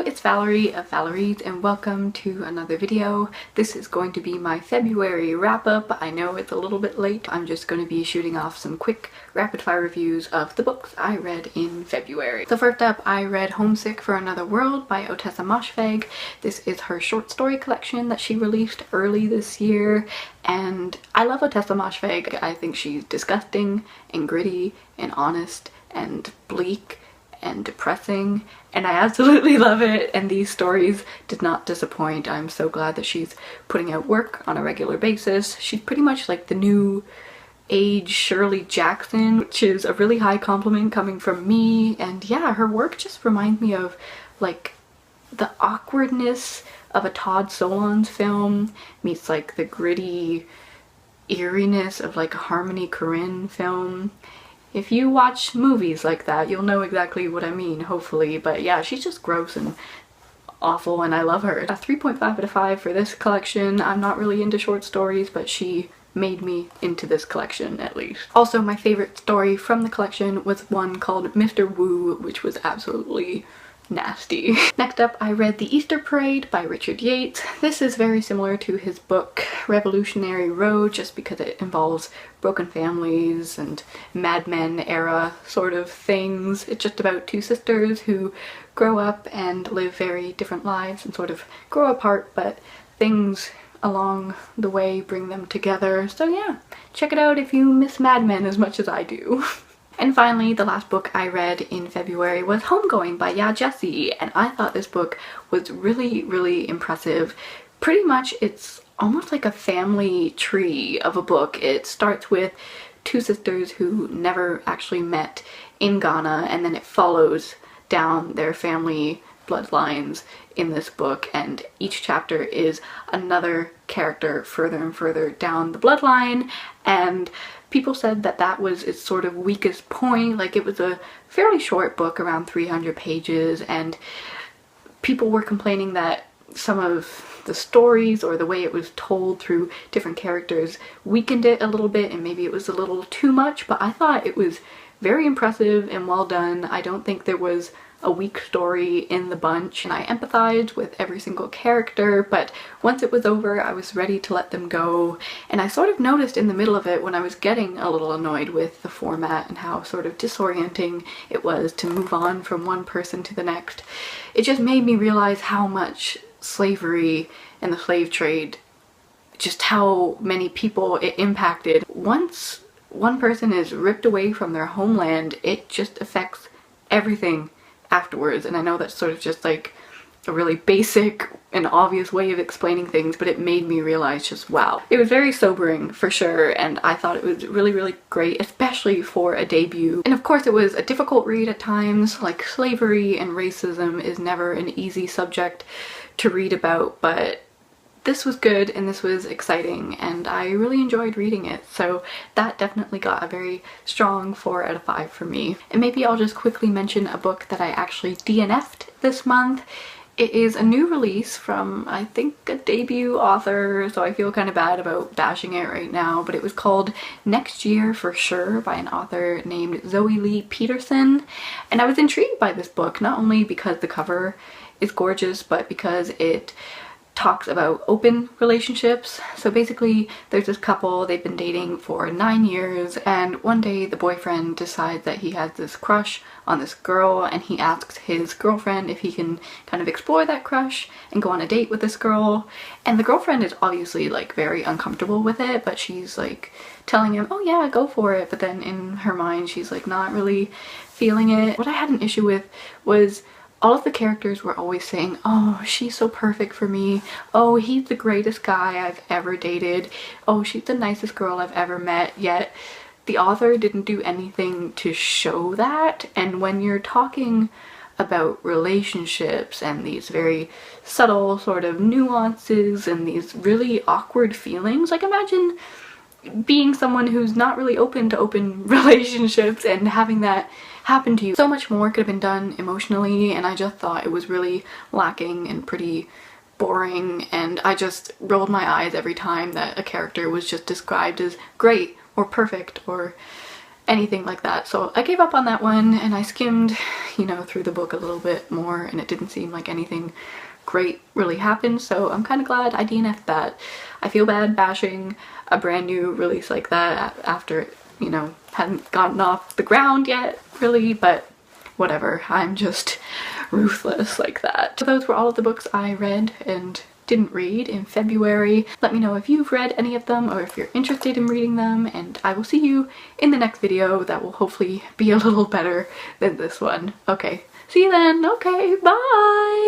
it's Valerie of Valeries and welcome to another video. This is going to be my February wrap-up. I know it's a little bit late. I'm just going to be shooting off some quick rapid-fire reviews of the books I read in February. So first up, I read Homesick for Another World by Ottessa Moshfegh. This is her short story collection that she released early this year, and I love Ottessa Moshfegh. I think she's disgusting and gritty and honest and bleak and depressing, and I absolutely love it, and these stories did not disappoint. I'm so glad that she's putting out work on a regular basis. She's pretty much like the new age Shirley Jackson, which is a really high compliment coming from me. And yeah, her work just reminds me of like the awkwardness of a Todd Solondz film meets like the gritty eeriness of like a Harmony Korine film. If you watch movies like that, you'll know exactly what I mean, hopefully. But yeah, she's just gross and awful, and I love her. A 3.5 out of 5 for this collection. I'm not really into short stories, but she made me into this collection at least. Also, my favorite story from the collection was one called Mr. Wu, which was absolutely nasty. Next up, I read The Easter Parade by Richard Yates. This is very similar to his book Revolutionary Road, just because it involves broken families and Mad Men era sort of things. It's just about two sisters who grow up and live very different lives and sort of grow apart, but things along the way bring them together. So yeah, check it out if you miss Mad Men as much as I do. And finally, the last book I read in February was Homegoing by Ya Jessie, and I thought this book was really impressive. Pretty much it's almost like a family tree of a book. It starts with two sisters who never actually met in Ghana, and then it follows down their family bloodlines in this book, and each chapter is another character further and further down the bloodline. And people said that that was its sort of weakest point. Like, it was a fairly short book, around 300 pages, and people were complaining that some of the stories or the way it was told through different characters weakened it a little bit, and maybe it was a little too much, but I thought it was very impressive and well done. I don't think there was a weak story in the bunch, and I empathized with every single character, but once it was over I was ready to let them go. And I sort of noticed in the middle of it when I was getting a little annoyed with the format and how sort of disorienting it was to move on from one person to the next. It just made me realize how much slavery and the slave trade, just how many people it impacted. Once one person is ripped away from their homeland, it just affects everything afterwards. And I know that's sort of just like a really basic and obvious way of explaining things, but it made me realize just wow. It was very sobering for sure, and I thought it was really great, especially for a debut. And of course it was a difficult read at times. Like, slavery and racism is never an easy subject to read about, but this was good and this was exciting and I really enjoyed reading it, so that definitely got a very strong 4 out of 5 for me. And maybe I'll just quickly mention a book that I actually DNF'd this month. It is a new release from, I think, a debut author, so I feel kind of bad about bashing it right now, but it was called Next Year for Sure by an author named Zoe Lee Peterson. And I was intrigued by this book, not only because the cover is gorgeous, but because it talks about open relationships. So basically there's this couple, they've been dating for 9 years, and one day the boyfriend decides that he has this crush on this girl, and he asks his girlfriend if he can kind of explore that crush and go on a date with this girl. And the girlfriend is obviously like very uncomfortable with it, but she's like telling him, oh yeah, go for it, but then in her mind she's like not really feeling it. What I had an issue with was all of the characters were always saying, oh, she's so perfect for me. Oh, he's the greatest guy I've ever dated. Oh, she's the nicest girl I've ever met. Yet the author didn't do anything to show that. And when you're talking about relationships and these very subtle sort of nuances and these really awkward feelings, like imagine being someone who's not really open to open relationships and having that happen to you. So much more could have been done emotionally, and I just thought it was really lacking and pretty boring, and I just rolled my eyes every time that a character was just described as great or perfect or anything like that. So I gave up on that one, and I skimmed, you know, through the book a little bit more, and it didn't seem like anything great really happened, so I'm kind of glad I DNF'd that. I feel bad bashing a brand new release like that after it, you know, hadn't gotten off the ground yet, really, but whatever. I'm just ruthless like that. So those were all of the books I read and didn't read in February. Let me know if you've read any of them or if you're interested in reading them, and I will see you in the next video that will hopefully be a little better than this one. Okay, see you then. Okay, bye!